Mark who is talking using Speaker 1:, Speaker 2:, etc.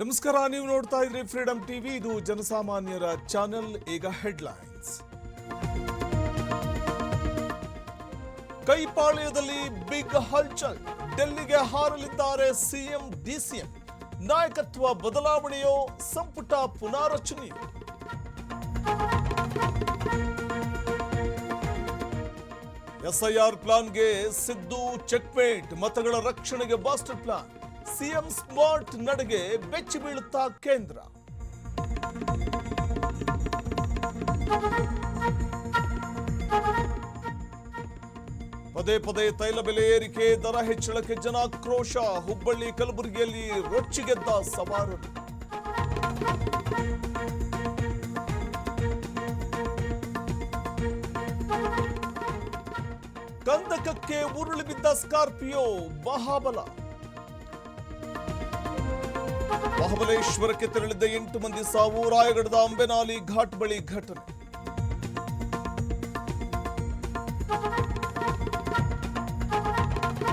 Speaker 1: ನಮಸ್ಕಾರ, ನೀವು ನೋಡ್ತಾ ಇದ್ರಿ ಫ್ರೀಡಂ ಟಿವಿ. ಇದು ಜನಸಾಮಾನ್ಯರ ಚಾನೆಲ್. ಈಗ ಹೆಡ್ಲೈನ್ಸ್. ಕೈಪಾಳ್ಯದಲ್ಲಿ ಬಿಗ್ ಹಲ್ಚಲ್. ಡೆಲ್ಲಿಗೆ ಹಾರಲಿದ್ದಾರೆ ಸಿಎಂ ಡಿಸಿಎಂ. ನಾಯಕತ್ವ ಬದಲಾವಣೆಯೋ ಸಂಪುಟ ಪುನಾರಚನೆಯೋ? ಎಸ್ಐಆರ್ ಪ್ಲಾನ್ಗೆ ಸಿದ್ದು ಚೆಕ್ಮೇಟ್. ಮತಗಳ ರಕ್ಷಣೆಗೆ ಮಾಸ್ಟರ್ ಪ್ಲಾನ್. ಸಿಎಂ ಸ್ಮಾರ್ಟ್ ನಡೆಗೆ ಬೆಚ್ಚಿ ಬೀಳುತ್ತಾ ಕೇಂದ್ರ. ಪದೇ ಪದೇ ತೈಲ ಬೆಲೆ ಏರಿಕೆ, ದರ ಹೆಚ್ಚಳಕ್ಕೆ ಜನಾಕ್ರೋಶ. ಹುಬ್ಬಳ್ಳಿ ಕಲಬುರಗಿಯಲ್ಲಿ ರೊಚ್ಚಿಗೆದ್ದ ಸವಾರರು. ಕಂದಕಕ್ಕೆ ಉರುಳಿ ಬಿದ್ದ ಸ್ಕಾರ್ಪಿಯೋ. ಮಹಾಬಲೇಶ್ವರಕ್ಕೆ ತೆರಳಿದ್ದ 8 ಮಂದಿ ಸಾವು. ರಾಯಗಢದ ಅಂಬೆನಾಲಿ ಘಾಟ್ ಬಳಿ ಘಟನೆ.